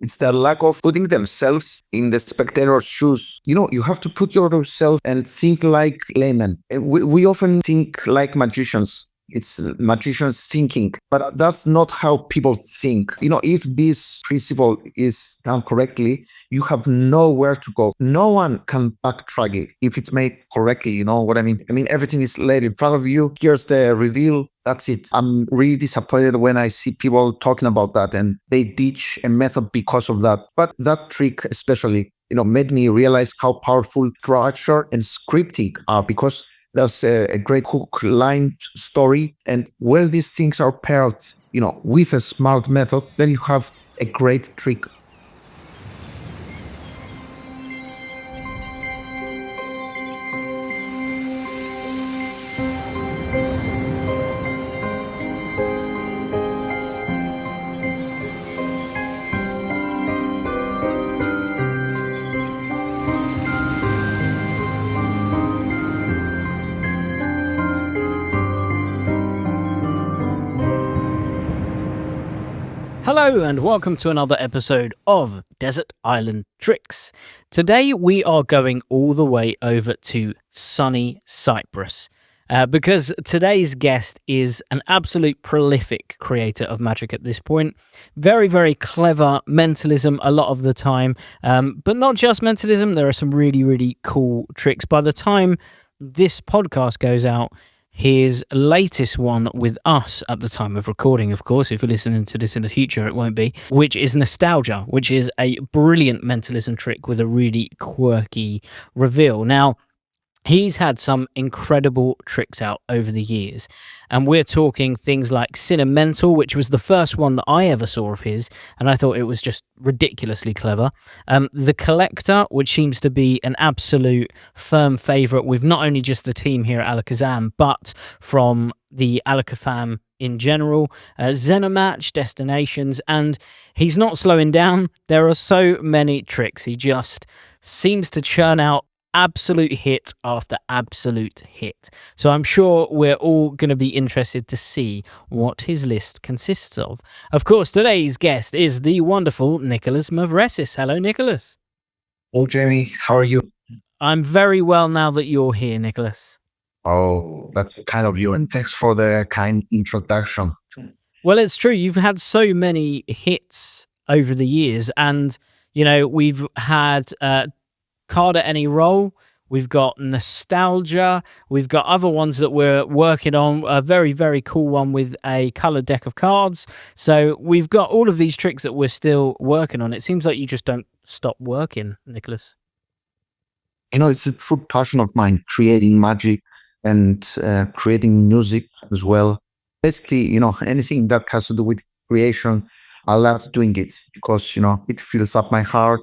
It's the lack of putting themselves in the spectator's shoes. You have to put yourself and think like laymen. We often think like magicians. It's magicians thinking, but that's not how people think. If this principle is done correctly, you have nowhere to go. No one can backtrack it if it's made correctly. You know what I mean? Everything is laid in front of you. Here's the reveal. That's it. I'm really disappointed when I see people talking about that and they ditch a method because of that. But that trick especially, made me realize how powerful structure and scripting are, because there's a great hook line story. And where these things are paired, with a smart method, then you have a great trick. Hello and welcome to another episode of Desert Island Tricks. Today we are going all the way over to sunny Cyprus because today's guest is an absolute prolific creator of magic at this point. Very, very clever mentalism a lot of the time, but not just mentalism. There are some really, really cool tricks. By the time this podcast goes out, his latest one with us at the time of recording, of course, if you're listening to this in the future, it won't be, which is Nostalgia, which is a brilliant mentalism trick with a really quirky reveal. Now, he's had some incredible tricks out over the years, and we're talking things like Cinemental, which was the first one that I ever saw of his, and I thought it was just ridiculously clever. The Collector, which seems to be an absolute firm favourite with not only just the team here at Alakazam, but from the Alaka fam in general. Xenomatch, Destinations, and he's not slowing down. There are so many tricks. He just seems to churn out absolute hit after absolute hit. So I'm sure we're all going to be interested to see what his list consists of. Of course, today's guest is the wonderful Nikolas Mavresis. Hello, Nikolas. Oh, Jamie, how are you? I'm very well now that you're here, Nikolas. Oh, that's kind of you. And thanks for the kind introduction. Well, it's true. You've had so many hits over the years, and, we've had Card at Any Roll, we've got Nostalgia, we've got other ones that we're working on, a very, very cool one with a coloured deck of cards. So we've got all of these tricks that we're still working on. It seems like you just don't stop working, Nikolas. It's a true passion of mine, creating magic and creating music as well. Basically, anything that has to do with creation, I love doing it because, it fills up my heart.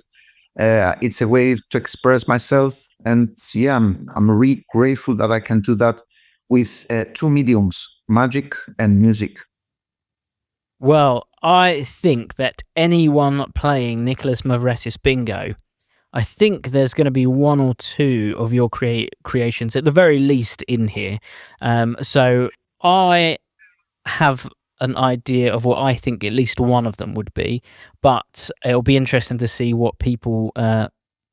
It's a way to express myself, and yeah, I'm really grateful that I can do that with two mediums, magic and music. Well, I think that anyone playing Nikolas Mavresis Bingo, I think there's going to be one or two of your creations at the very least in here. So I have an idea of what I think at least one of them would be, but it'll be interesting to see what people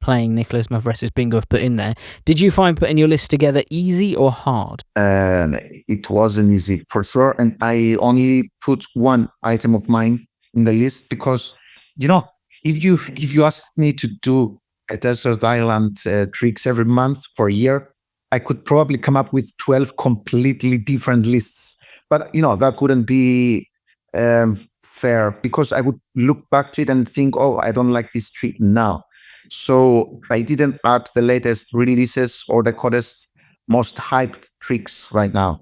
playing Nikolas Mavresis Bingo have put in there. Did you find putting your list together easy or hard? It wasn't easy for sure, and I only put one item of mine in the list because, if you ask me to do a desert island tricks every month for a year, I could probably come up with 12 completely different lists. But, that wouldn't be fair, because I would look back to it and think, oh, I don't like this trick now. So I didn't add the latest releases or the hottest, most hyped tricks right now.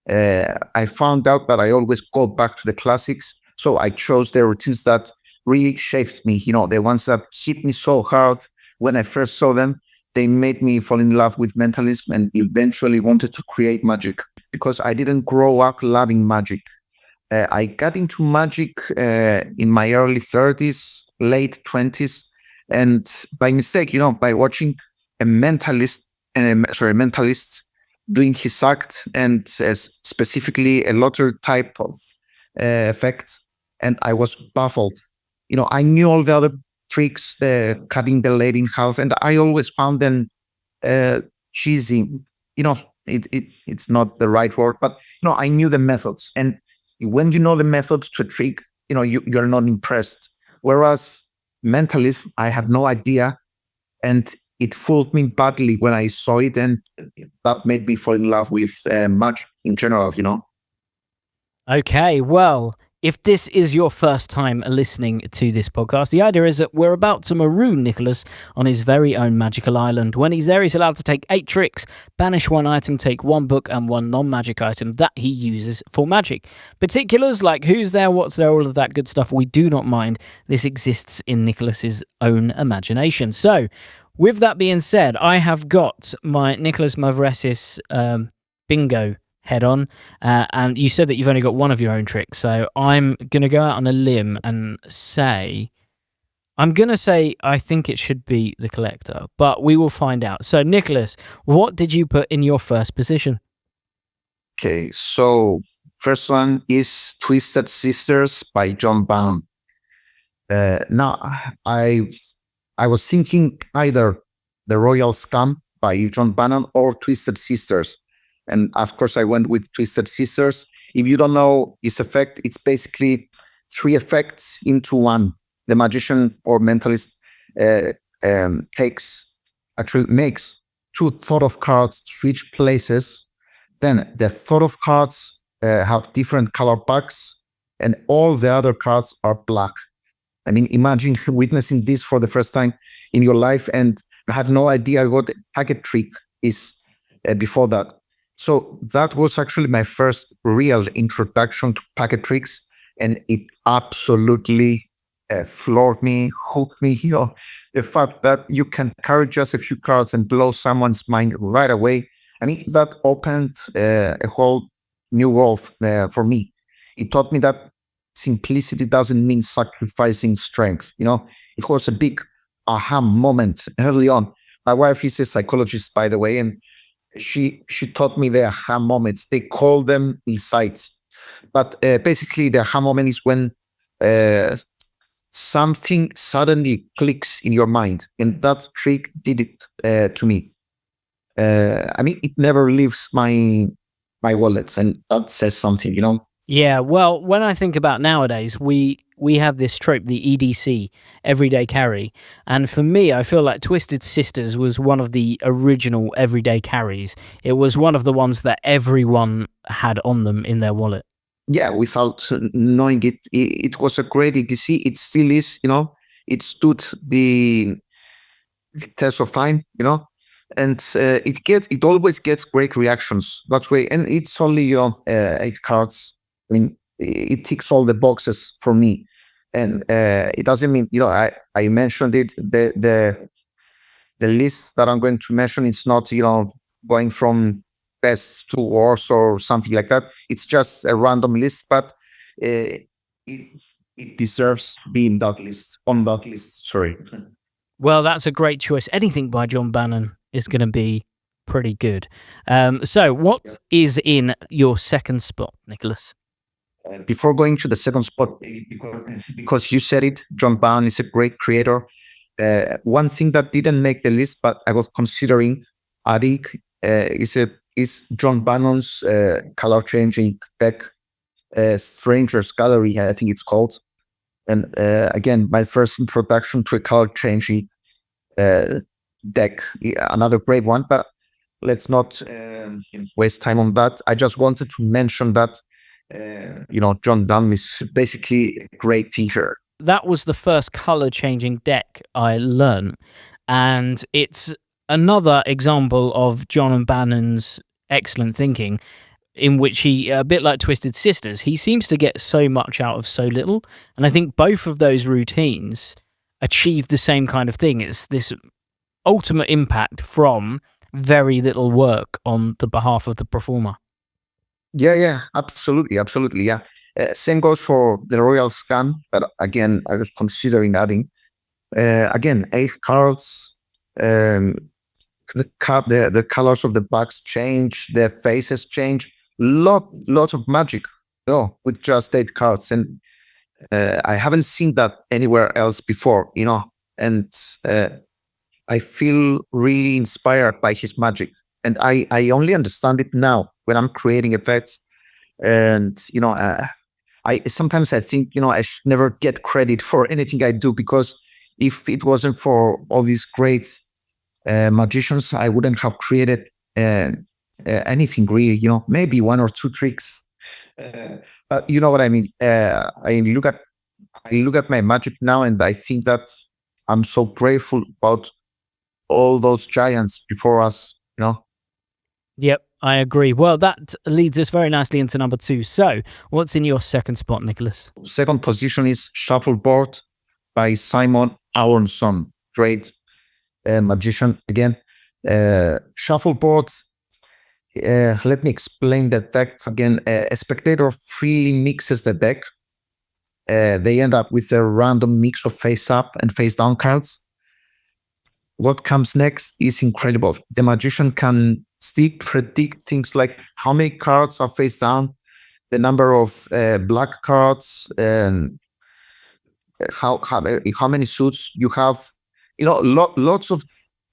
I found out that I always go back to the classics. So I chose the routines that really shaped me, the ones that hit me so hard when I first saw them. They made me fall in love with mentalism and eventually wanted to create magic, because I didn't grow up loving magic. I got into magic in my early 30s, late 20s, and by mistake, by watching a mentalist doing his act, and specifically a lottery type of effect, and I was baffled. I knew all the other tricks, the cutting the lady in half, and I always found them uh, cheesy. You know, it's not the right word, but I knew the methods, and when you know the methods to a trick, you're not impressed. Whereas mentalism, I had no idea, and it fooled me badly when I saw it, and that made me fall in love with magic in general. Okay, well, if this is your first time listening to this podcast, the idea is that we're about to maroon Nicholas on his very own magical island. When he's there, he's allowed to take 8 tricks, banish 1 item, take 1 book, and 1 non magic item that he uses for magic. Particulars like who's there, what's there, all of that good stuff, we do not mind. This exists in Nicholas's own imagination. So, with that being said, I have got my Nikolas Mavresis bingo head on. And you said that you've only got one of your own tricks, so I'm going to go out on a limb and say... I think it should be the collector, but we will find out. So, Nicholas, what did you put in your first position? Okay, so first one is Twisted Sisters by John Bannon. Now, I I was thinking either The Royal Scam by John Bannon or Twisted Sisters. And of course, I went with Twisted Sisters. If you don't know this effect, it's basically 3 effects into one. The magician or mentalist uh, actually makes 2 thought of cards switch places. Then the thought of cards have different color packs, and all the other cards are black. I mean, imagine witnessing this for the first time in your life, and I had no idea what a packet trick is before that. So that was actually my first real introduction to packet tricks, and it absolutely floored me, hooked me. The fact that you can carry just a few cards and blow someone's mind right away. I mean, that opened a whole new world for me. It taught me that simplicity doesn't mean sacrificing strength. It was a big aha moment early on. My wife is a psychologist, by the way, and she taught me the aha moments. They call them insights, but basically the aha moment is when uh, something suddenly clicks in your mind, and that trick did it to me. I mean, it never leaves my wallets, and that says something. Yeah, well, when I think about nowadays, we have this trope, the EDC, everyday carry, and for me, I feel like Twisted Sisters was one of the original everyday carries. It was one of the ones that everyone had on them in their wallet. Yeah, without knowing it was a great EDC. It still is. It stood the test of time. And it always gets great reactions that way. And it's only 8 cards. I mean, it ticks all the boxes for me. And it doesn't mean I mentioned it. The list that I'm going to mention, it's not going from best to worst or something like that. It's just a random list, but it it deserves to be in that list, on that list. Sorry. Well, that's a great choice. Anything by John Bannon is going to be pretty good. So, what is in your second spot, Nicholas? Before going to the second spot, because you said it, John Bannon is a great creator. One thing that didn't make the list, but I was considering adding, is John Bannon's color changing deck, Stranger's Gallery, I think it's called. And again, my first introduction to a color changing deck, another great one. But let's not waste time on that. I just wanted to mention that John Dunn is basically a great thinker. That was the first color changing deck I learned, and it's another example of John Bannon's excellent thinking, in which he, a bit like Twisted Sisters, he seems to get so much out of so little, and I think both of those routines achieve the same kind of thing. It's this ultimate impact from very little work on the behalf of the performer. Yeah, absolutely, yeah. Same goes for the Royal Scan, but again, I was considering adding. Again, 8 cards. The colors of the backs change, their faces change. Lots of magic. With just 8 cards, and I haven't seen that anywhere else before, and uh, I feel really inspired by his magic. And I only understand it now when I'm creating effects. And, I sometimes I think, I should never get credit for anything I do, because if it wasn't for all these great magicians, I wouldn't have created uh, anything really, maybe one or two tricks. Uh, but you know what I mean? I look at my magic now, and I think that I'm so grateful about all those giants before us. Yep, I agree. Well, that leads us very nicely into number 2. So, what's in your second spot, Nicholas? Second position is Shuffleboard by Simon Aronson. Great magician again. Shuffleboard, let me explain the deck again. A spectator freely mixes the deck. They end up with a random mix of face up and face down cards. What comes next is incredible. The magician can still predict things like how many cards are face down, the number of black cards, and how many suits you have. Lots of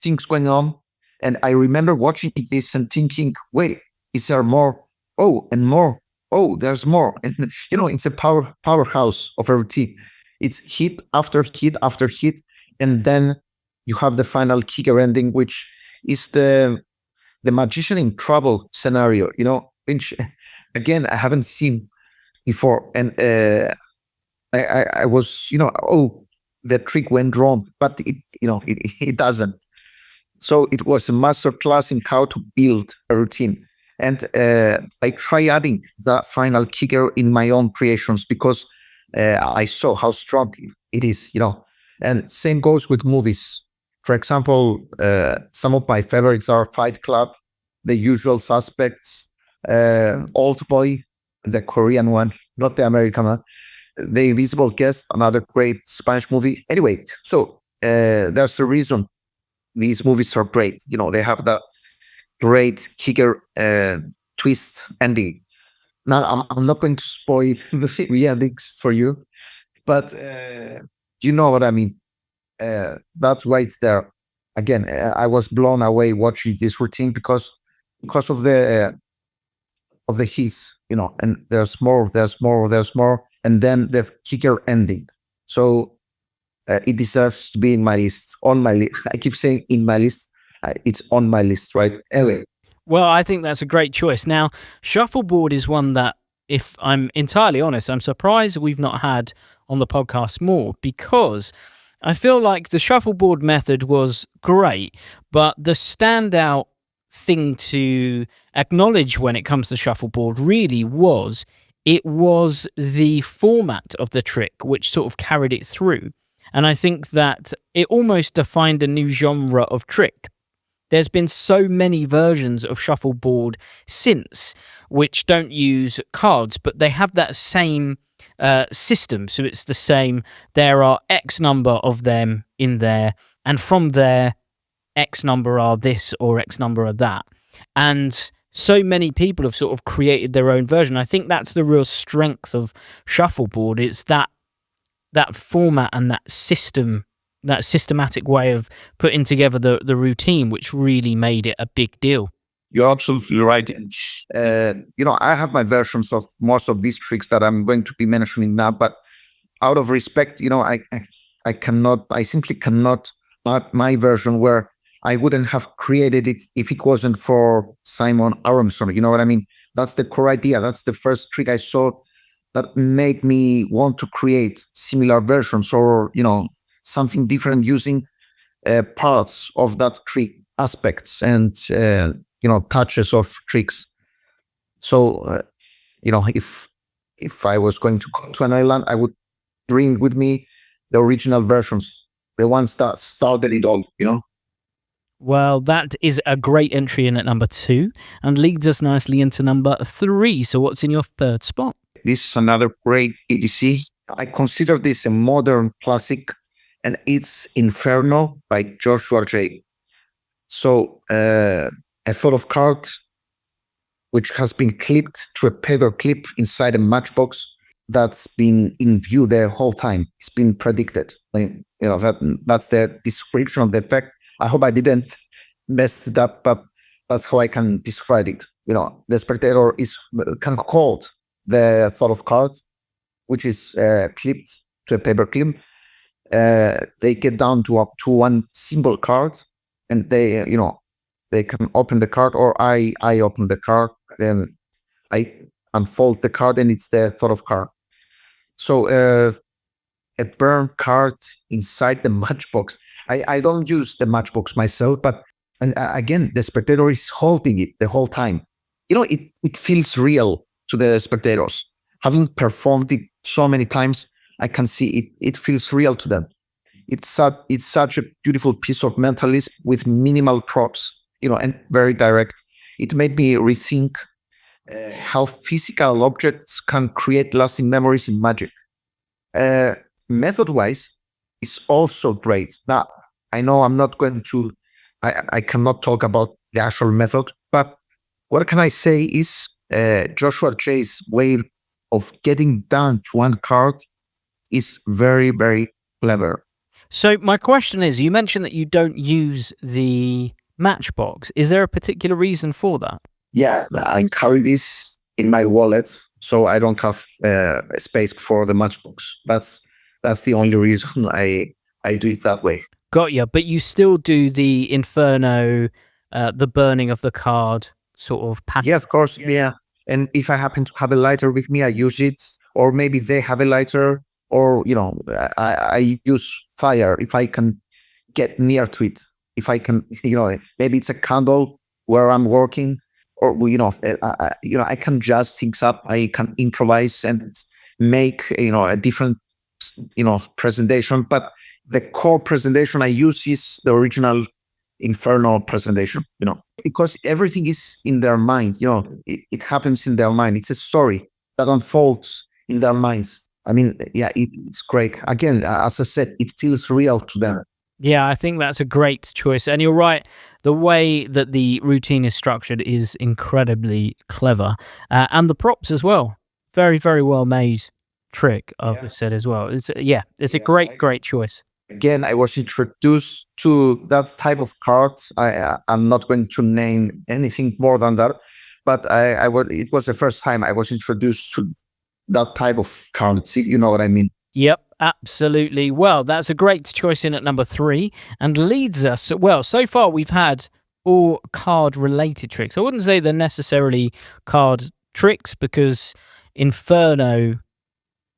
things going on. And I remember watching this and thinking, wait, is there more? Oh, and more. Oh, there's more. And it's a powerhouse of a routine. It's hit after hit after hit, and then you have the final kicker ending, which is the magician in trouble scenario. Which again I haven't seen before, and I was, oh, the trick went wrong, but it doesn't. So it was a master class in how to build a routine. And I try adding that final kicker in my own creations, because I saw how strong it is. And same goes with movies. For example, some of my favorites are Fight Club, The Usual Suspects, Old Boy, the Korean one, not the American one, The Invisible Guest, another great Spanish movie. Anyway, so there's a reason these movies are great. They have that great kicker twist ending. Now, I'm not going to spoil the endings for you, but you know what I mean. That's why it's there. Again, I was blown away watching this routine, because of the hits, and there's more, and then the kicker ending. So it deserves to be in my list, on my list. I keep saying in my list. It's on my list, right? Anyway, Well, I think that's a great choice. Now, Shuffleboard is one that, if I'm entirely honest, I'm surprised we've not had on the podcast more, because I feel like the Shuffleboard method was great, but the standout thing to acknowledge when it comes to Shuffleboard really was it was the format of the trick which sort of carried it through. And I think that it almost defined a new genre of trick. There's been so many versions of Shuffleboard since, which don't use cards, but they have that same system. So it's the same. There are X number of them in there, and from there, X number are this or X number are that. And so many people have sort of created their own version. I think that's the real strength of Shuffleboard. It's that format and that system, that systematic way of putting together the routine, which really made it a big deal. you're absolutely right. And, I have my versions of most of these tricks that I'm going to be mentioning now, but out of respect, I simply cannot add my version, where I wouldn't have created it if it wasn't for Simon Aronson. You know what I mean? That's the core idea. That's the first trick I saw that made me want to create similar versions, or, something different, using parts of that trick, aspects, and, touches of tricks. So, if I was going to go to an island, I would bring with me the original versions, the ones that started it all. Well, that is a great entry in at number 2 and leads us nicely into number 3. So, what's in your third spot? This is another great EDC. I consider this a modern classic, and it's Inferno by Joshua J. So, a thought of card which has been clipped to a paper clip inside a matchbox. that's been in view the whole time. It's been predicted. Like, that's the description of the effect. I hope I didn't mess it up, but that's how I can describe it. The spectator is can hold the thought of cards, which is clipped to a paper clip. They get down to up to one single card, and they can open the card, or I open the card, then I unfold the card, and it's the thought of card. So a burn card inside the matchbox. I don't use the matchbox myself, but again, the spectator is holding it the whole time. It feels real to the spectators. Having performed it so many times, I can see it. It feels real to them. It's such a beautiful piece of mentalism with minimal props, and very direct. It made me rethink how physical objects can create lasting memories in magic. Uh, Method-wise, it's also great. Now, I know I'm not going to, I cannot talk about the actual method, but what can I say is Joshua Jay's way of getting down to one card is very, very clever. So my question is, you mentioned that you don't use the matchbox. Is there a particular reason for that? Yeah, I carry this in my wallet, so I don't have a space for the matchbox. That's the only reason I do it that way. Got you. But you still do the Inferno, the burning of the card sort of pattern. Yeah, of course. Yeah. And if I happen to have a lighter with me, I use it. Or maybe they have a lighter, or I use fire if I can get near to it. If I can, maybe it's a candle where I'm working, or I can jazz things up. I can improvise and make a different presentation. But the core presentation I use is the original Inferno presentation. Because everything is in their mind. It happens in their mind. It's a story that unfolds in their minds. I mean, yeah, it's great. Again, as I said, it feels real to them. Yeah, I think that's a great choice. And you're right, the way that the routine is structured is incredibly clever. And the props as well. Very, very well made trick, I would said as well. It's a great choice. Again, I was introduced to that type of card. I'm not going to name anything more than that, but it was the first time I was introduced to that type of card. See, you know what I mean? Yep, absolutely. Well, that's a great choice in at number 3 and leads us. Well, so far we've had all card related tricks. I wouldn't say they're necessarily card tricks because Inferno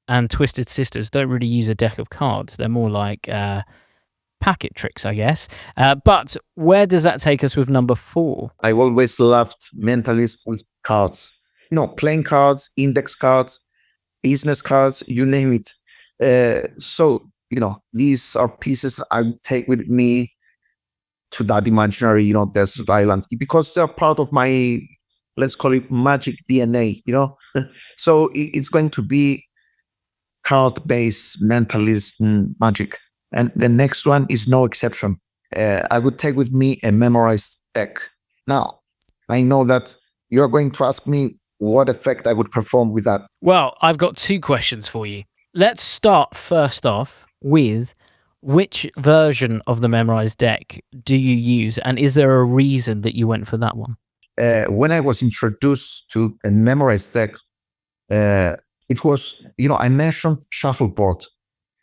and Twisted Sisters don't really use a deck of cards. They're more like packet tricks, I guess. But where does that take us with number 4? I always loved mentalism with cards. Playing cards, index cards, business cards, you name it. So these are pieces I take with me to that imaginary, desert island, because they're part of my, let's call it, magic DNA. So it's going to be card-based mentalism magic, and the next one is no exception. I would take with me a memorized deck. Now, I know that you're going to ask me what effect I would perform with that. Well, I've got 2 questions for you. Let's start first off with which version of the memorized deck do you use, and is there a reason that you went for that one? When I was introduced to a memorized deck, it was, I mentioned Shuffleboard,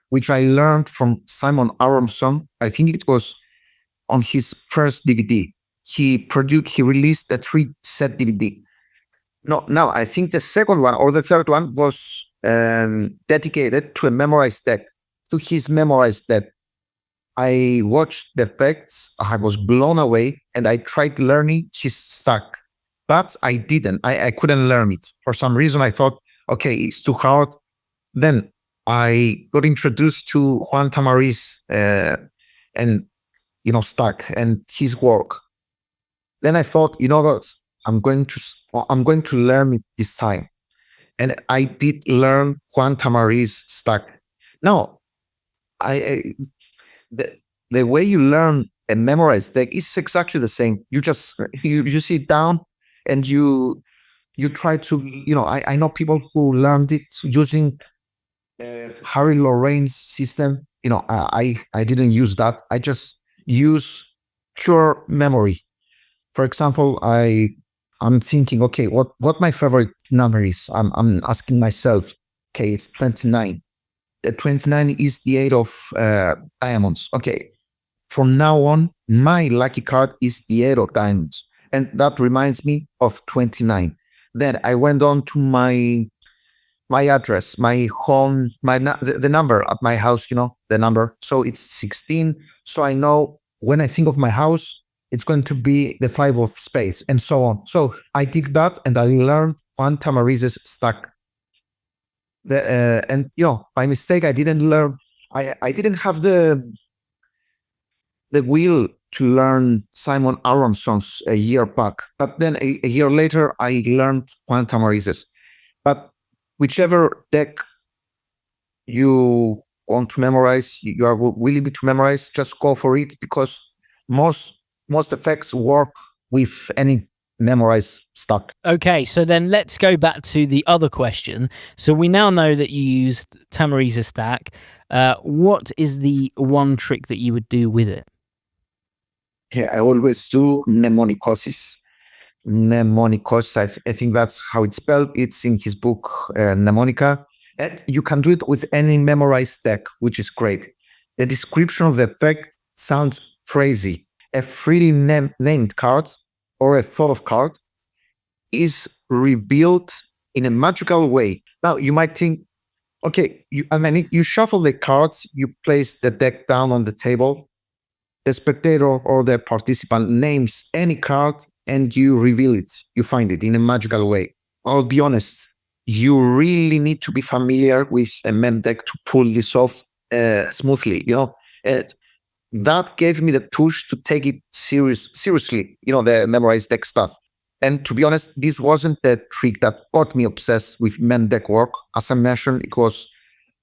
which I learned from Simon Aronson. I think it was on his first DVD. He released a 3-set DVD. No, now I think the second one or the third one was dedicated to a memorized deck, to his memorized deck. I watched the effects, I was blown away, and I tried learning his stack, but I didn't. I couldn't learn it. For some reason, I thought, okay, it's too hard. Then I got introduced to Juan Tamariz and stack and his work. Then I thought, what? I'm going to learn it this time. And I did learn Juan Tamariz stack. Now, the way you learn and memorize deck is exactly the same. You just you sit down and you You try to, I know people who learned it using Harry Lorraine's system. I didn't use that. I just use pure memory. For example, I'm thinking, okay, what my favorite number is. I'm asking myself, okay, it's 29. 29 is the eight of diamonds. Okay, from now on, my lucky card is the eight of diamonds, and that reminds me of 29. Then I went on to my address, my home, the number at my house, the number. So it's 16. So I know when I think of my house, it's going to be the five of spades and so on. So I did that and I learned one Tamariz stack. And by mistake, I didn't learn. I didn't have the will to learn Simon Aronson's a year back. But then a year later, I learned quantum Arises. But whichever deck you want to memorize, you are willing to memorize, just go for it because most effects work with any memorized stack. Okay, so then let's go back to the other question. So we now know that you used Tamariza stack. What is the one trick that you would do with it? Yeah, I always do mnemonicosis. Mnemonicosis, I think that's how it's spelled. It's in his book, Mnemonica. And you can do it with any memorized deck, which is great. The description of the effect sounds crazy. A freely named card or a thought of card is revealed in a magical way. Now, you might think, okay, you shuffle the cards, you place the deck down on the table, the spectator or the participant names any card and you reveal it. You find it in a magical way. I'll be honest, you really need to be familiar with a mem deck to pull this off smoothly. That gave me the push to take it seriously. The memorized deck stuff. And to be honest, this wasn't the trick that got me obsessed with mem deck work. As I mentioned, it was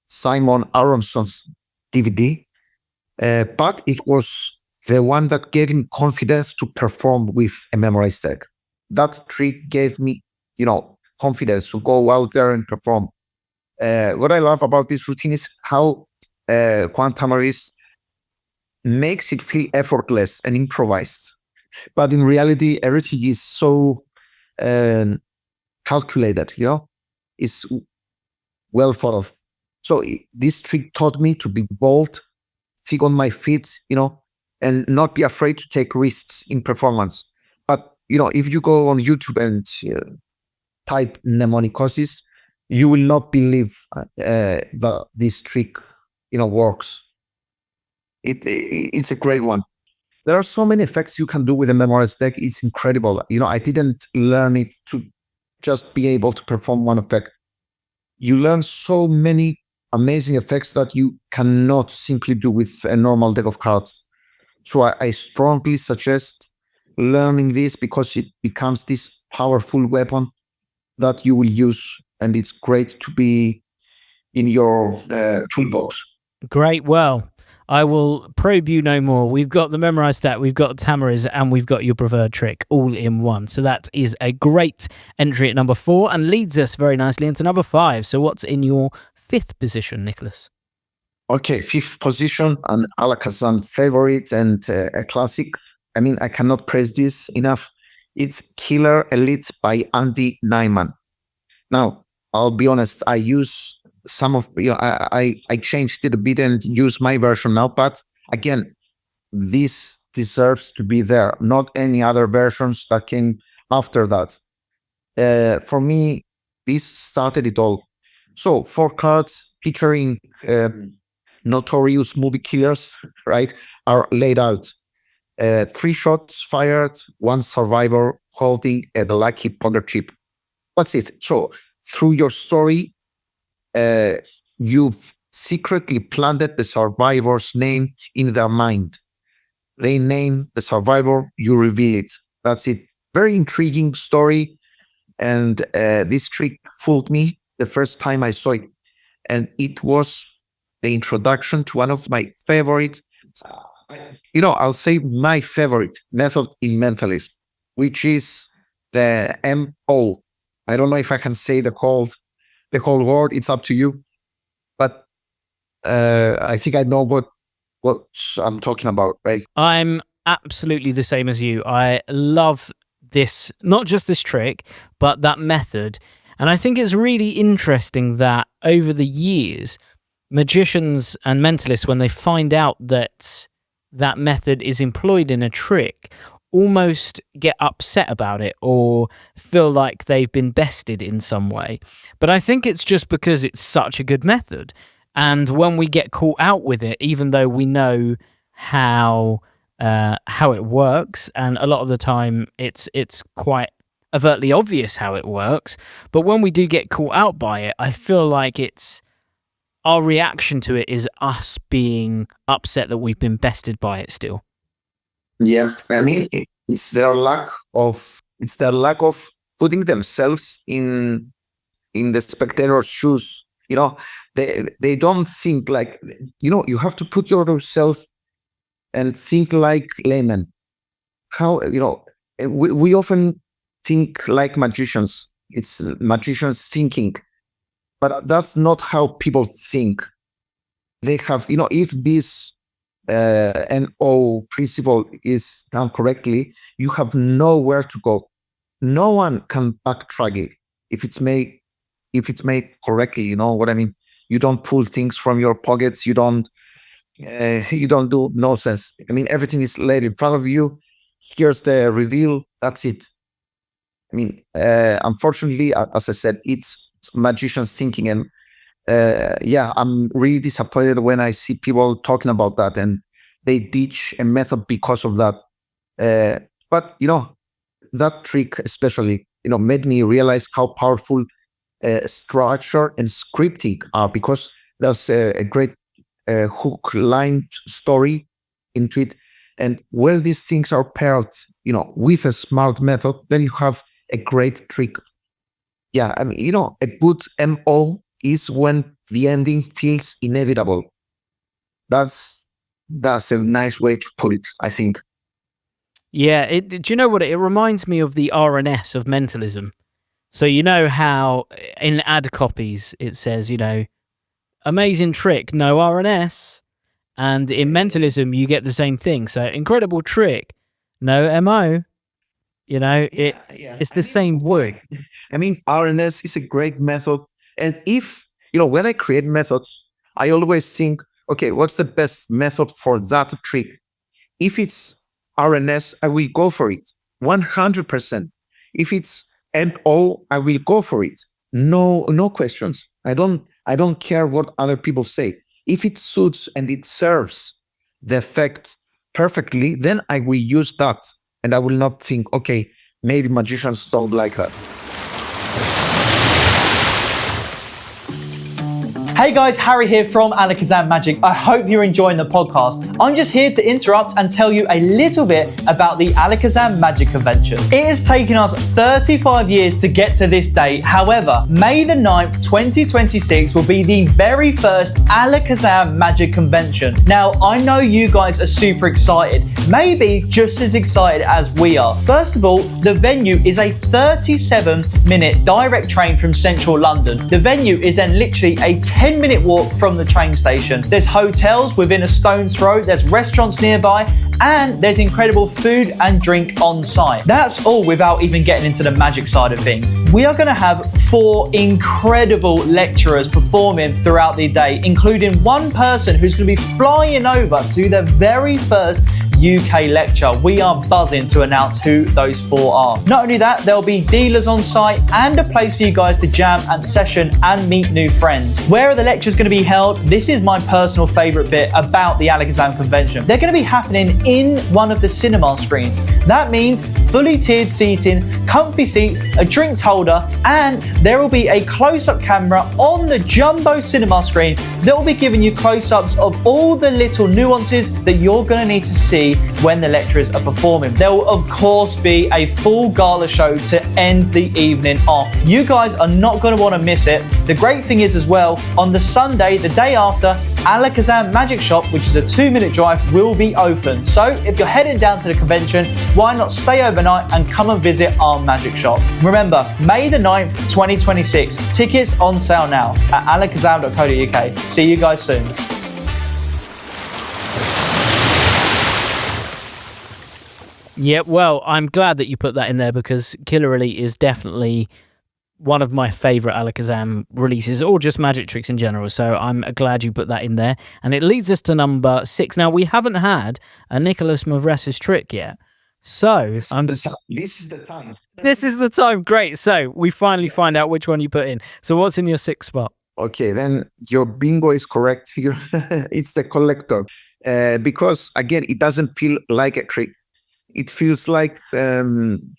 Simon Aronson's DVD, but it was the one that gave me confidence to perform with a memorized deck. That trick gave me, confidence to go out there and perform. What I love about this routine is how Quantamaris makes it feel effortless and improvised. But in reality, everything is so calculated, it's well thought of. So this trick taught me to be bold, think on my feet, and not be afraid to take risks in performance. But, if you go on YouTube and type mnemonicosis, you will not believe that this trick, works. It's a great one. There are so many effects you can do with a memorized deck. It's incredible. I didn't learn it to just be able to perform one effect. You learn so many amazing effects that you cannot simply do with a normal deck of cards. So I strongly suggest learning this because it becomes this powerful weapon that you will use, and it's great to be in your toolbox. Great. Well, I will probe you no more. We've got the memorized stat, we've got Tamariz, and we've got your preferred trick all in one. So that is a great entry at number 4 and leads us very nicely into number 5. So what's in your 5th position, Nicholas? Okay, 5th position, an Alakazam favorite and a classic. I mean, I cannot praise this enough. It's Killer Elite by Andy Nyman. Now, I'll be honest, I use some of, I changed it a bit and use my version now, but again, this deserves to be there, not any other versions that came after that. For me, this started it all. So, 4 cards featuring notorious movie killers, right, are laid out. 3 shots fired, 1 survivor holding a lucky poker chip. That's it. So through your story, you've secretly planted the survivor's name in their mind. They name the survivor, you reveal it. That's it. Very intriguing story. And this trick fooled me the first time I saw it. And it was the introduction to one of my favorite, I'll say my favorite method in mentalism, which is the MO. I don't know if I can say the whole word. It's up to you. But I think I know what I'm talking about, right? I'm absolutely the same as you. I love this, not just this trick, but that method. And I think it's really interesting that over the years, magicians and mentalists, when they find out that that method is employed in a trick, almost get upset about it or feel like they've been bested in some way. But I think it's just because it's such a good method. And when we get caught out with it, even though we know how it works, and a lot of the time it's quite overtly obvious how it works, but when we do get caught out by it, I feel like it's our reaction to it is us being upset that we've been bested by it still. Yeah, I mean, it's their lack of putting themselves in the spectator's shoes. They don't think like, you have to put yourself and think like laymen. How, we often think like magicians. It's magicians thinking, but that's not how people think. They have, if this NO principle is done correctly, you have nowhere to go. No one can backtrack it if it's made correctly. You know what I mean? You don't pull things from your pockets. You don't do nonsense. I mean, everything is laid in front of you. Here's the reveal. That's it. I mean, unfortunately, as I said, it's magicians thinking, and yeah, I'm really disappointed when I see people talking about that and they ditch a method because of that. But that trick especially, made me realize how powerful structure and scripting are, because there's a great hook line story into it. And where these things are paired, with a smart method, then you have a great trick. Yeah, I mean, a good MO is when the ending feels inevitable. That's a nice way to put it, I think. Yeah, do you know what? It reminds me of the RNS of mentalism. So you know how in ad copies it says, amazing trick, no RNS. And in mentalism, you get the same thing. So incredible trick, no MO. Yeah. It's the same word. I mean, RNS is a great method. And if, when I create methods, I always think, okay, what's the best method for that trick? If it's RNS, I will go for it 100%. If it's MO, I will go for it. No questions. I don't care what other people say. If it suits and it serves the effect perfectly, then I will use that. And I will not think, okay, maybe magicians don't like that. Hey guys, Harry here from Alakazam Magic. I hope you're enjoying the podcast. I'm just here to interrupt and tell you a little bit about the Alakazam Magic Convention. It has taken us 35 years to get to this date. However, May the 9th, 2026 will be the very first Alakazam Magic Convention. Now, I know you guys are super excited, maybe just as excited as we are. First of all, the venue is a 37-minute direct train from central London. The venue is then literally a 10-minute walk from the train station. There's hotels within a stone's throw, there's restaurants nearby, and there's incredible food and drink on site. That's all without even getting into the magic side of things. We are going to have 4 incredible lecturers performing throughout the day, including one person who's going to be flying over to the very first UK lecture. We are buzzing to announce who those 4 are. Not only that, there'll be dealers on site and a place for you guys to jam and session and meet new friends. Where are the lectures going to be held? This is my personal favourite bit about the Alakazam convention. They're going to be happening in one of the cinema screens. That means fully tiered seating, comfy seats, a drinks holder, and there will be a close-up camera on the jumbo cinema screen that will be giving you close-ups of all the little nuances that you're going to need to see see when the lecturers are performing. There will of course be a full gala show to end the evening off. You guys are not going to want to miss it. The great thing is as well, on the Sunday, the day after, Alakazam Magic Shop, which is a 2-minute drive, will be open. So if you're heading down to the convention, why not stay overnight and come and visit our magic shop? Remember, May the 9th, 2026. Tickets on sale now at alakazam.co.uk. See you guys soon. Yeah, well, I'm glad that you put that in there because Killer Elite is definitely one of my favourite Alakazam releases, or just magic tricks in general. So I'm glad you put that in there. And it leads us to number 6. Now, we haven't had a Nikolas Mavresis trick yet. So This is the time. this is the time. Great. So we finally find out which one you put in. So what's in your 6th spot? Okay, then your bingo is correct. It's the collector. Because, again, it doesn't feel like a trick. It feels like an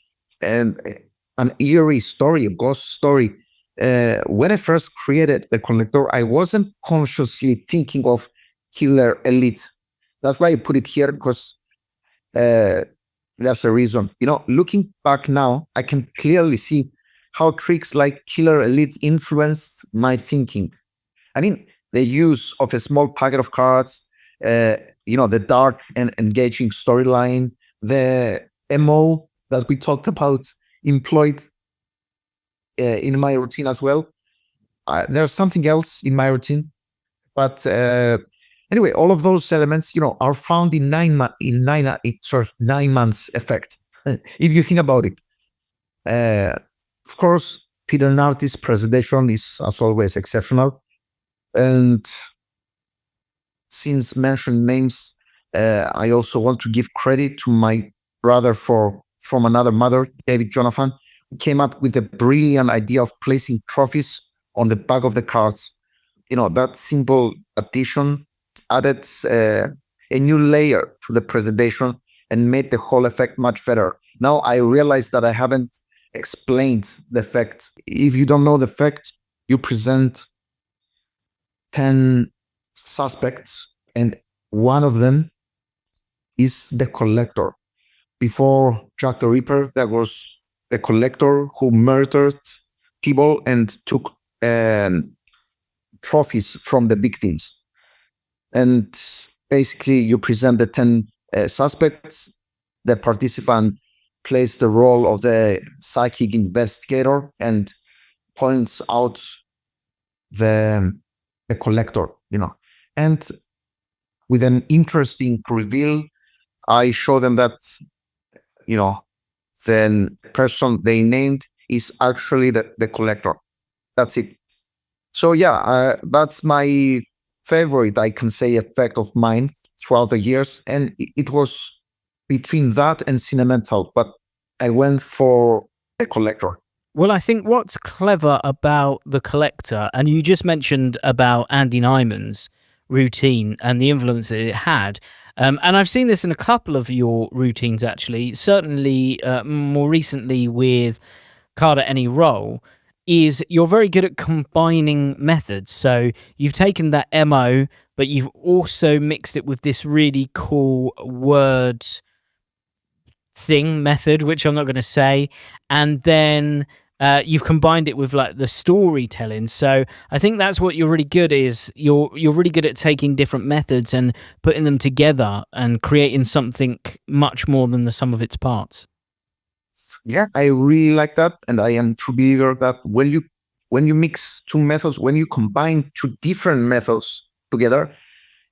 eerie story, a ghost story. When I first created the collector, I wasn't consciously thinking of Killer Elite. That's why I put it here, because there's a reason. Looking back now, I can clearly see how tricks like Killer Elite influenced my thinking. I mean, the use of a small packet of cards, the dark and engaging storyline, the MO that we talked about employed in my routine as well. There's something else in my routine, but anyway, all of those elements, are found in 9 months effect. If you think about it, of course, Peter Narty's presentation is, as always, exceptional, and since mentioned names, I also want to give credit to my brother from another mother, David Jonathan, who came up with the brilliant idea of placing trophies on the back of the cards. That simple addition added a new layer to the presentation and made the whole effect much better. Now I realize that I haven't explained the effect. If you don't know the effect, you present 10 suspects, and one of them is the collector. Before Jack the Ripper, there was the collector who murdered people and took trophies from the victims. And basically, you present the 10 suspects. The participant plays the role of the psychic investigator and points out the collector, And with an interesting reveal, I show them that, the person they named is actually the collector. That's it. So yeah, that's my favorite, I can say, effect of mine throughout the years. And it was between that and Cinemental, but I went for the collector. Well, I think what's clever about the collector, and you just mentioned about Andy Nyman's routine and the influence that it had. And I've seen this in a couple of your routines, actually, certainly more recently with Card at Any Roll, is you're very good at combining methods. So you've taken that MO, but you've also mixed it with this really cool word thing method, which I'm not going to say. And then you've combined it with like the storytelling. So I think that's what you're really good is you're really good at taking different methods and putting them together and creating something much more than the sum of its parts. Yeah, I really like that, and I am true believer that when you mix two methods, when you combine two different methods together,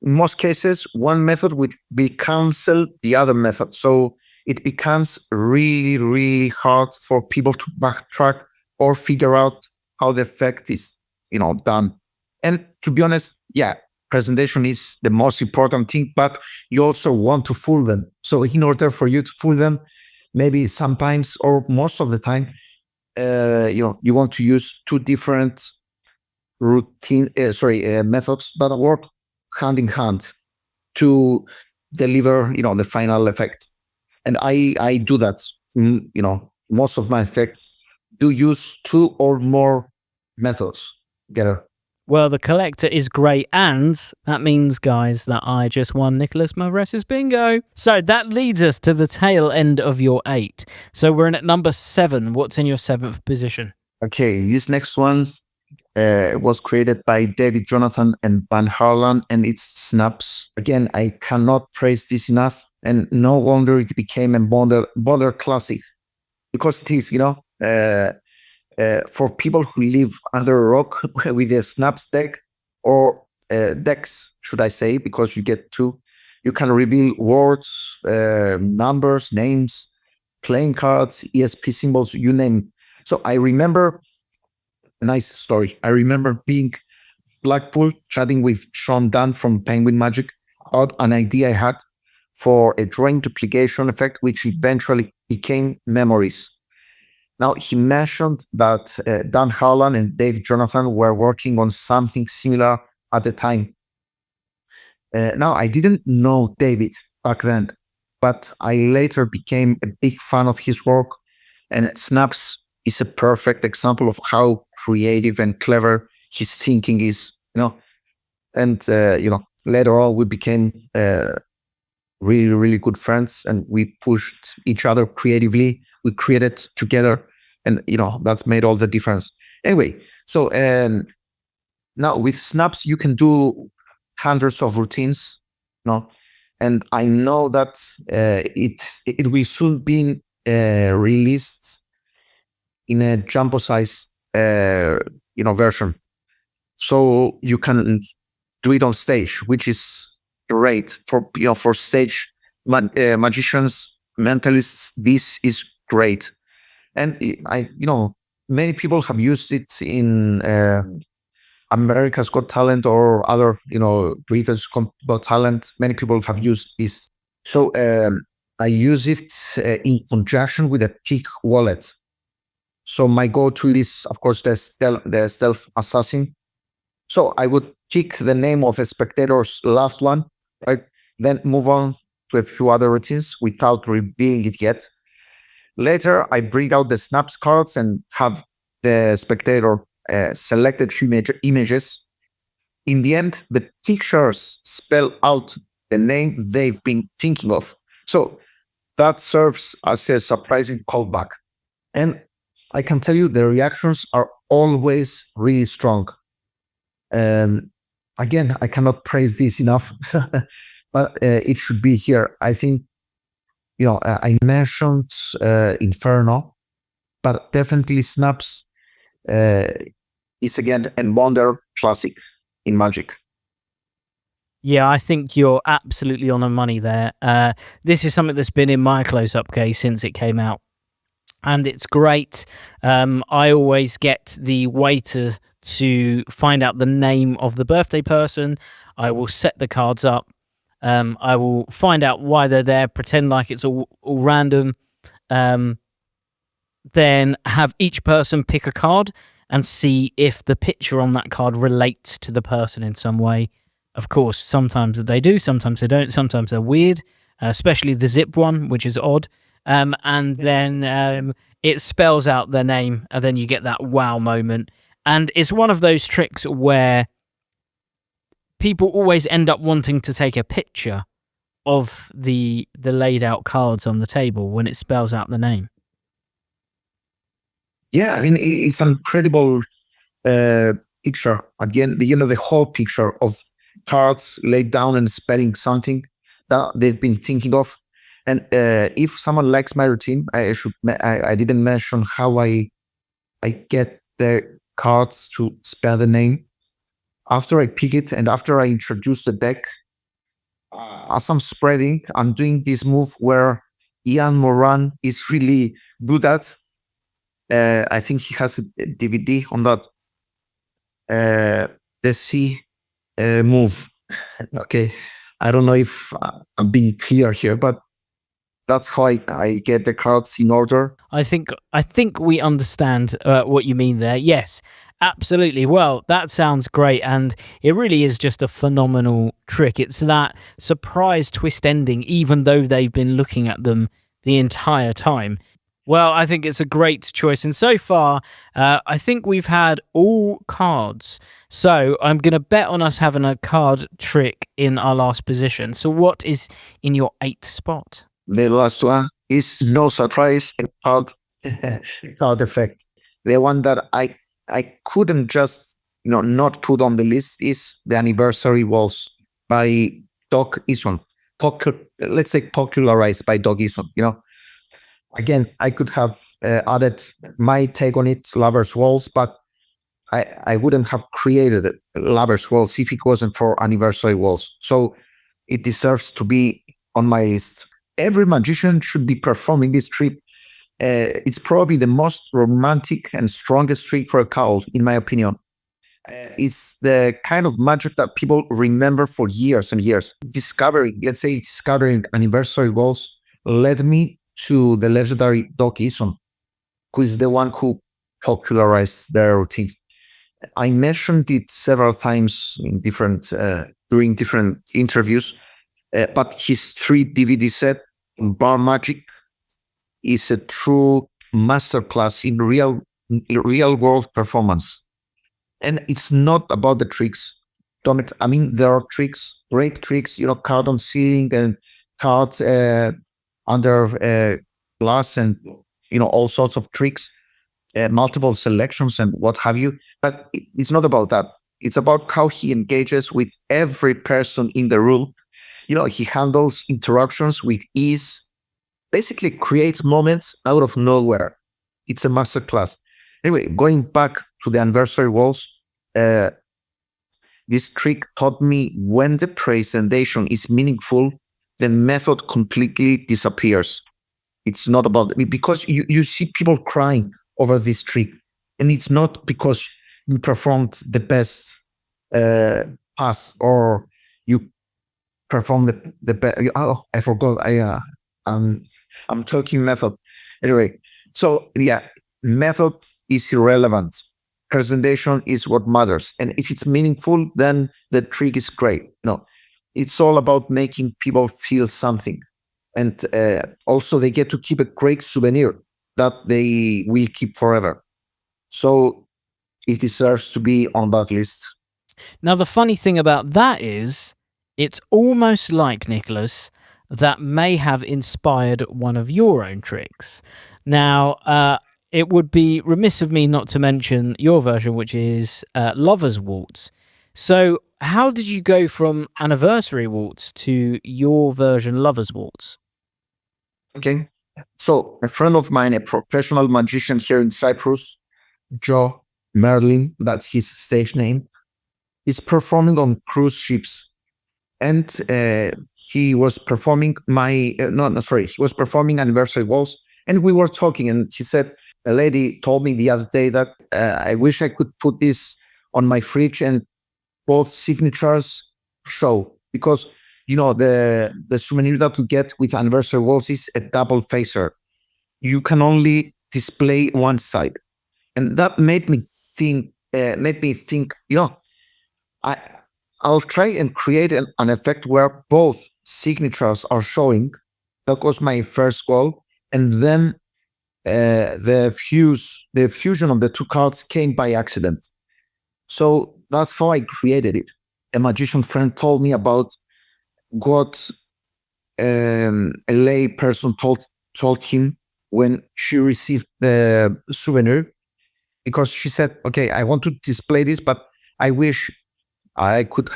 in most cases, one method will cancel the other method. So it becomes really, really hard for people to backtrack or figure out how the effect is, done. And to be honest, yeah, presentation is the most important thing, but you also want to fool them. So in order for you to fool them, maybe sometimes or most of the time, you want to use two different methods that work hand in hand to deliver, the final effect. And I do that. Most of my effects do use two or more methods together. Well, the collector is great, and that means, guys, that I just won Nikolas Mavresis bingo. So that leads us to the tail end of your 8. So we're in at number 7. What's in your 7th position? Okay, this next one was created by David Jonathan and Van Harlan, and it's Snaps. Again, I cannot praise this enough, and no wonder it became a modern classic, because it is, for people who live under a rock with a Snaps deck, or decks, should I say, because you get 2. You can reveal words, numbers, names, playing cards, ESP symbols, you name it. So I remember, nice story. I remember being Blackpool chatting with Sean Dunn from Penguin Magic about an idea I had for a drawing duplication effect, which eventually became Memories. Now, he mentioned that Dan Harlan and Dave Jonathan were working on something similar at the time. Now, I didn't know David back then, but I later became a big fan of his work, and Snaps is a perfect example of how creative and clever his thinking is, And, later on, we became really, really good friends, and we pushed each other creatively. We created together, and that's made all the difference. Anyway, so now with Snaps you can do hundreds of routines, and I know that it will soon be released in a jumbo size version, so you can do it on stage, which is great for stage magicians, mentalists. This is great, and many people have used it in America's Got Talent or other Britain's Got Talent. Many people have used this, so I use it in conjunction with a Peak wallet. So my go-to is, of course, the Stealth Assassin. So I would pick the name of a spectator's last one, right? Then move on to a few other routines without revealing it yet. Later, I bring out the Snaps cards and have the spectator selected images. In the end, the pictures spell out the name they've been thinking of. So that serves as a surprising callback. And I can tell you the reactions are always really strong. Again, I cannot praise this enough, but it should be here. I think, I mentioned Inferno, but definitely Snaps is again a modern classic in Magic. Yeah, I think you're absolutely on the money there. This is something that's been in my close-up case since it came out, and it's great. I always get the waiter to find out the name of the birthday person. I will set the cards up. I will find out why they're there, pretend like it's all random. Then have each person pick a card and see if the picture on that card relates to the person in some way. Of course, sometimes they do, sometimes they don't, sometimes they're weird, especially the zip one, which is odd. And then it spells out their name, and then you get that wow moment. And it's one of those tricks where people always end up wanting to take a picture of the laid out cards on the table when it spells out the name. Yeah, I mean, it's an incredible picture. Again, the whole picture of cards laid down and spelling something that they've been thinking of. And if someone likes my routine, I didn't mention how I get the cards to spell the name. After I pick it and after I introduce the deck, as I'm spreading, I'm doing this move where Ian Moran is really good at. I think he has a DVD on that. The C move. Okay, I don't know if I'm being clear here, but that's how I get the cards in order. I think we understand what you mean there. Yes, absolutely. Well, that sounds great, and it really is just a phenomenal trick. It's that surprise twist ending, even though they've been looking at them the entire time. Well, I think it's a great choice. And so far, I think we've had all cards. So I'm going to bet on us having a card trick in our last position. So what is in your eighth spot? The last one is no surprise and card card effect. The one that I couldn't just not put on the list is the anniversary walls by Doc Eason. Let's say popularized by Doc Eason. Again, I could have added my take on it, lovers walls, but I wouldn't have created lovers walls if it wasn't for anniversary walls. So it deserves to be on my list. Every magician should be performing this trick. It's probably the most romantic and strongest trick for a cowl, in my opinion. It's the kind of magic that people remember for years and years. Discovering anniversary walls led me to the legendary Doc Eason, who is the one who popularized the routine. I mentioned it several times in during different interviews, but his 3 DVD set, Bar Magic, is a true masterclass in real world performance. And it's not about the tricks. There are tricks, great tricks, card on ceiling and card under glass and, all sorts of tricks, multiple selections and what have you. But it's not about that. It's about how he engages with every person in the room. He handles interactions with ease, basically creates moments out of nowhere. It's a masterclass. Anyway, going back to the anniversary walls, this trick taught me when the presentation is meaningful, the method completely disappears. It's not about because you see people crying over this trick, and it's not because you performed the best pass or you performed the best. Oh, I forgot. I'm talking method. Anyway, so yeah, method is irrelevant. Presentation is what matters. And if it's meaningful, then the trick is great. No, it's all about making people feel something. And also they get to keep a great souvenir that they will keep forever. So it deserves to be on that list. Now, the funny thing about that is, it's almost like, Nicholas, that may have inspired one of your own tricks. Now, it would be remiss of me not to mention your version, which is Lover's Waltz. So, how did you go from Anniversary Waltz to your version, Lover's Waltz? Okay. So a friend of mine, a professional magician here in Cyprus, Joe Merlin, that's his stage name, is performing on cruise ships. And he was performing he was performing anniversary waltz. And we were talking, and he said, a lady told me the other day that I wish I could put this on my fridge and both signatures show, because the souvenir that you get with anniversary waltz is a double facer. You can only display one side, and that made me think. I'll try and create an effect where both signatures are showing. That was my first goal, and then the fusion of the two cards came by accident. So that's how I created it. A magician friend told me about what a lay person told him when she received the souvenir, because she said, "Okay, I want to display this, but I wish I could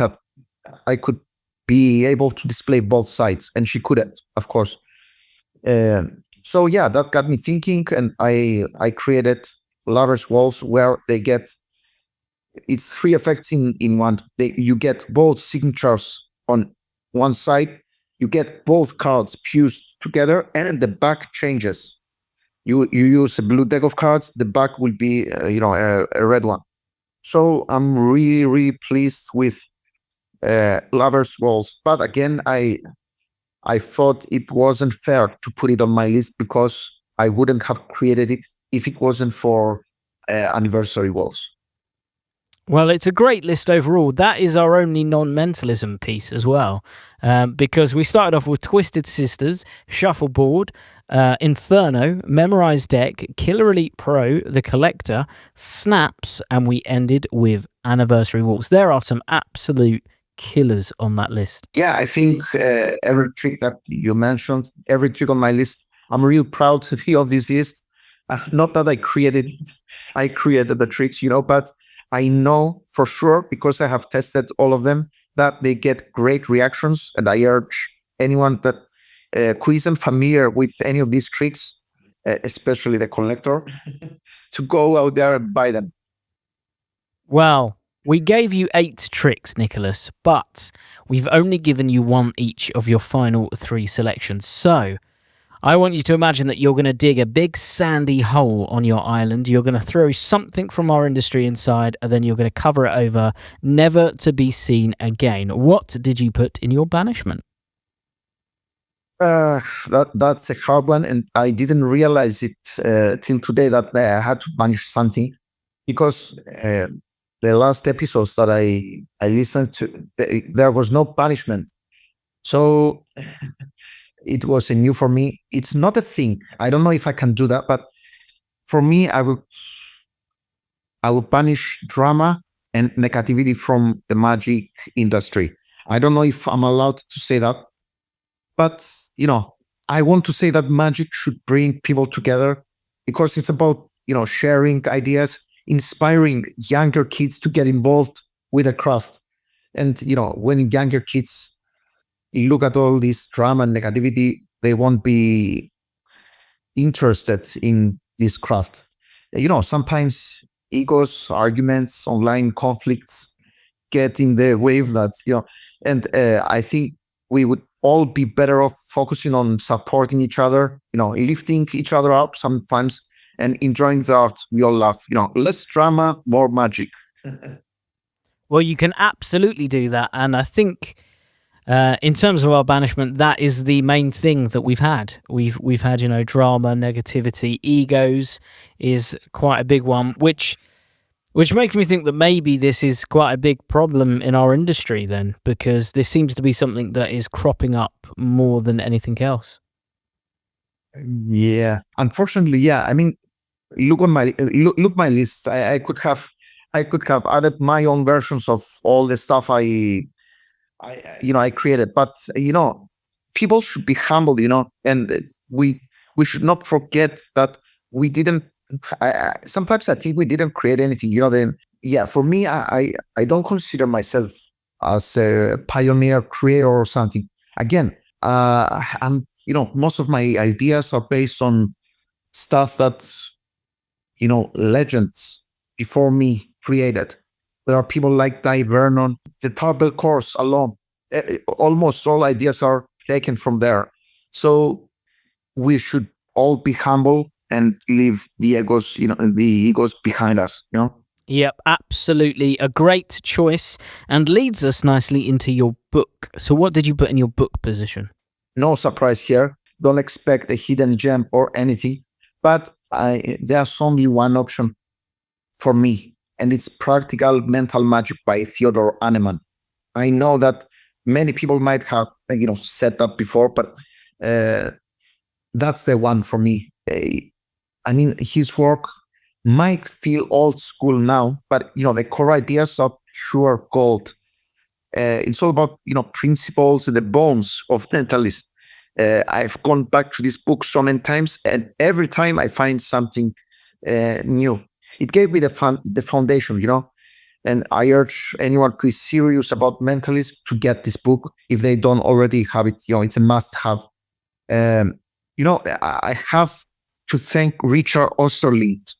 be able to display both sides," and she couldn't, of course. So yeah, that got me thinking, and I created Lover's Waltz, where they get it's 3 effects in one. You get both signatures on one side, you get both cards fused together, and the back changes. You use a blue deck of cards, the back will be a red one. So I'm really, really pleased with Lover's Waltz. But again, I thought it wasn't fair to put it on my list, because I wouldn't have created it if it wasn't for Anniversary Waltz. Well, it's a great list overall. That is our only non-mentalism piece as well, because we started off with Twisted Sisters, Shuffleboard, Inferno, Memorize Deck, Killer Elite Pro, The Collector, Snaps, and we ended with Anniversary Waltz. There are some absolute killers on that list. Yeah, I think every trick that you mentioned, every trick on my list, I'm real proud to be of this list. Not that I created it, I created the tricks, but I know for sure because I have tested all of them that they get great reactions. And I urge anyone that who isn't familiar with any of these tricks, especially the collector, to go out there and buy them. Well, we gave you 8 tricks, Nicholas, but we've only given you one each of your final 3 selections. So I want you to imagine that you're going to dig a big sandy hole on your island. You're going to throw something from our industry inside, and then you're going to cover it over, never to be seen again. What did you put in your banishment? That's a hard one, and I didn't realize it till today that I had to banish something because the last episodes that I listened to, there was no punishment, so it was a new for me. It's not a thing. I don't know if I can do that, but for me, I will punish drama and negativity from the magic industry. I don't know if I'm allowed to say that, but I want to say that magic should bring people together because it's about sharing ideas, inspiring younger kids to get involved with the craft. And when younger kids look at all this drama and negativity, they won't be interested in this craft. Sometimes egos, arguments, online conflicts get in the way of that. And I think we would all be better off focusing on supporting each other, lifting each other up sometimes and enjoying the art we all love. Less drama, more magic. Well, you can absolutely do that, and I think in terms of our banishment, that is the main thing that we've had. We've had drama, negativity, egos is quite a big one, which makes me think that maybe this is quite a big problem in our industry then, because this seems to be something that is cropping up more than anything else. Yeah, unfortunately, yeah. I mean, look on my look my list. I could have added my own versions of all the stuff I created, but people should be humble, and we should not forget that we didn't. Sometimes I think we didn't create anything. Then yeah, for me, I don't consider myself as a pioneer creator or something. Again, and most of my ideas are based on stuff that legends before me created. There are people like Vernon, the Tarbell course alone. Almost all ideas are taken from there. So we should all be humble and leave the egos behind us. Yep, absolutely. A great choice, and leads us nicely into your book. So what did you put in your book position? No surprise here. Don't expect a hidden gem or anything. But there's only one option for me, and it's Practical Mental Magic by Theodore Ahnemann. I know that many people might have said that before, but that's the one for me. I mean, his work might feel old school now, but the core ideas are pure gold. It's all about principles, the bones of mentalism. I've gone back to this book so many times, and every time I find something new. It gave me the foundation, and I urge anyone who is serious about mentalism to get this book if they don't already have it. It's a must-have. I have to thank Richard Osterlind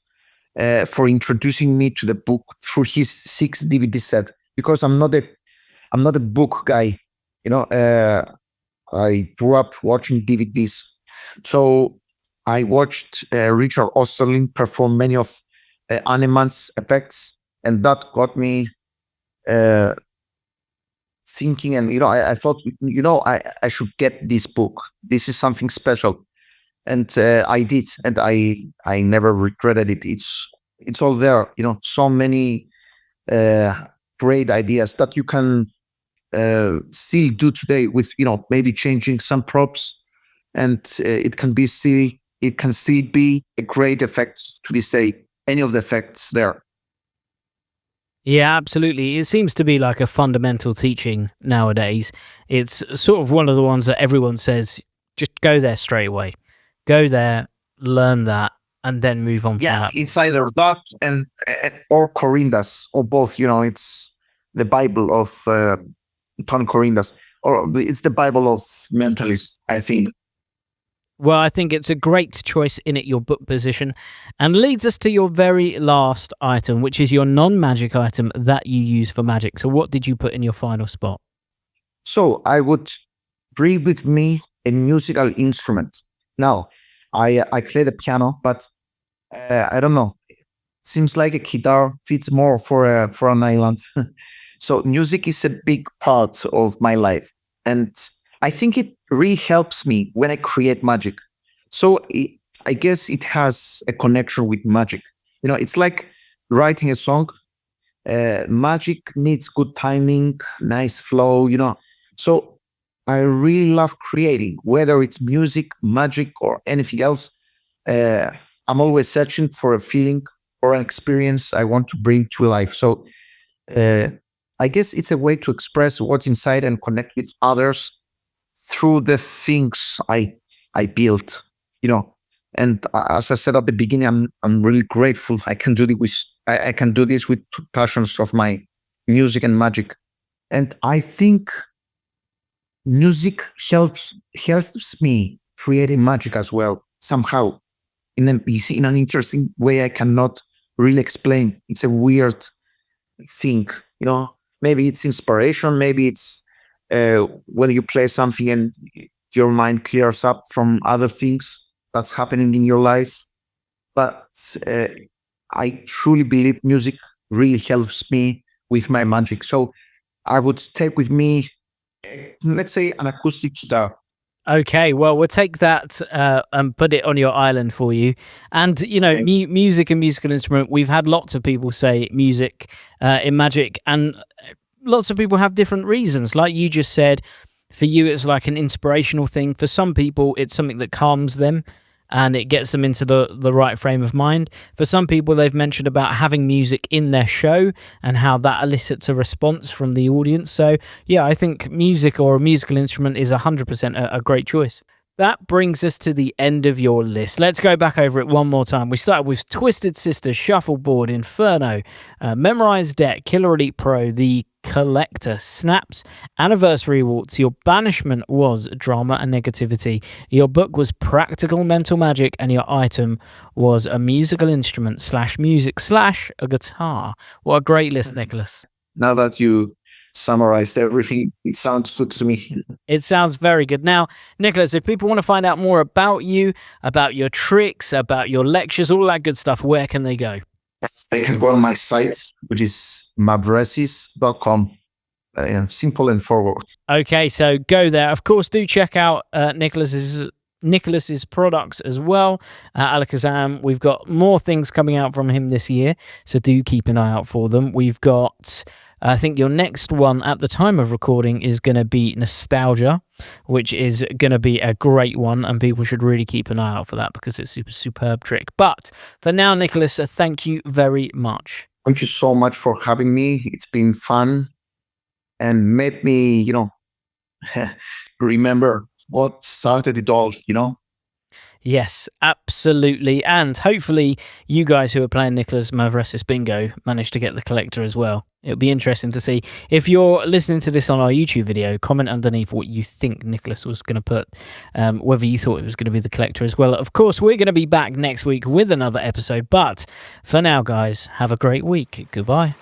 for introducing me to the book through his 6 DVD set, because I'm not a book guy. I grew up watching DVDs, so I watched Richard Osterlind perform many of Ahnemann's effects, and that got me thinking. And I thought, I should get this book. This is something special, and I did, and I never regretted it. It's all there. So many uh, great ideas that you can still do today with, maybe changing some props, and it can still be a great effect to this day. Any of the effects there. Yeah, absolutely. It seems to be like a fundamental teaching nowadays. It's sort of one of the ones that everyone says, just go there straight away. Go there, learn that, and then move on from Yeah, that. it's either that or Corindas, or both. It's the Bible of Ton Corindas, or it's the Bible of mentalism, I think. Well, I think it's a great choice in at your book position, and leads us to your very last item, which is your non-magic item that you use for magic. So what did you put in your final spot? So I would bring with me a musical instrument. Now, I play the piano, but I don't know. Seems like a guitar fits more for an island. So music is a big part of my life, and I think it really helps me when I create magic. So I guess it has a connection with magic. It's like writing a song. Magic needs good timing, nice flow. So I really love creating, whether it's music, magic, or anything else. Uh, I'm always searching for a feeling or an experience I want to bring to life. So uh, I guess it's a way to express what's inside and connect with others through the things I built. And as I said at the beginning, I'm really grateful. I can do this I can do this with two passions of my, music and magic. And I think music helps me creating magic as well, somehow, in an interesting way I cannot really explain. It's a weird thing, maybe it's inspiration, maybe it's when you play something and your mind clears up from other things that's happening in your life. But uh, I truly believe music really helps me with my magic. So I would take with me, let's say, an acoustic guitar. Okay, well, we'll take that and put it on your island for you. And, music and musical instrument, we've had lots of people say music in magic, and lots of people have different reasons. Like you just said, for you, it's like an inspirational thing. For some people, it's something that calms them and it gets them into the right frame of mind. For some people, they've mentioned about having music in their show and how that elicits a response from the audience. So, yeah, I think music or a musical instrument is 100% a great choice. That brings us to the end of your list. Let's go back over it one more time. We started with Twisted Sister, Shuffleboard, Inferno, Memorized Deck, Killer Elite Pro, The Collector, Snaps, Anniversary Waltz. Your banishment was Drama and Negativity. Your book was Practical Mental Magic, and your item was a musical instrument / music / a guitar. What a great list, Nikolas. Now that you summarized everything, it sounds good to me. It sounds very good. Now, Nikolas, if people want to find out more about you, about your tricks, about your lectures, all that good stuff, where can they go? They can go on my site, which is mavresis.com. Simple and forward. Okay, so go there. Of course, do check out Nikolas's products as well. Alakazam, we've got more things coming out from him this year, so do keep an eye out for them. We've got, I think your next one at the time of recording is going to be Nostalgia, which is going to be a great one, and people should really keep an eye out for that because it's a superb trick. But for now, Nikolas, thank you very much. Thank you so much for having me. It's been fun and made me, remember what started it all, Yes, absolutely. And hopefully you guys who are playing Nikolas Mavresis Bingo managed to get the collector as well. It'll be interesting to see. If you're listening to this on our YouTube video, comment underneath what you think Nikolas was going to put, whether you thought it was going to be the collector as well. Of course, we're going to be back next week with another episode. But for now, guys, have a great week. Goodbye.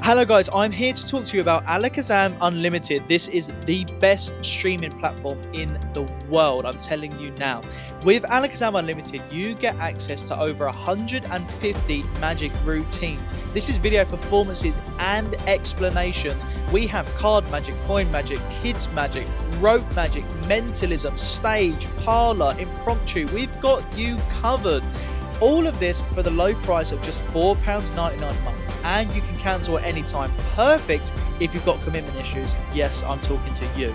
Hello guys, I'm here to talk to you about Alakazam Unlimited. This is the best streaming platform in the world, I'm telling you now. With Alakazam Unlimited, you get access to over 150 magic routines. This is video performances and explanations. We have card magic, coin magic, kids magic, rope magic, mentalism, stage, parlor, impromptu. We've got you covered. All of this for the low price of just £4.99 a month, and you can cancel at any time. Perfect if you've got commitment issues. Yes, I'm talking to you.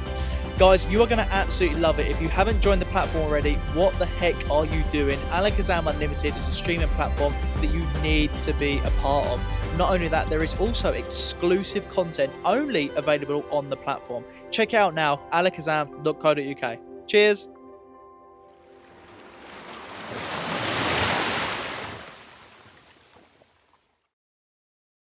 Guys, you are going to absolutely love it. If you haven't joined the platform already, what the heck are you doing? Alakazam Unlimited is a streaming platform that you need to be a part of. Not only that, there is also exclusive content only available on the platform. Check it out now, alakazam.co.uk. Cheers.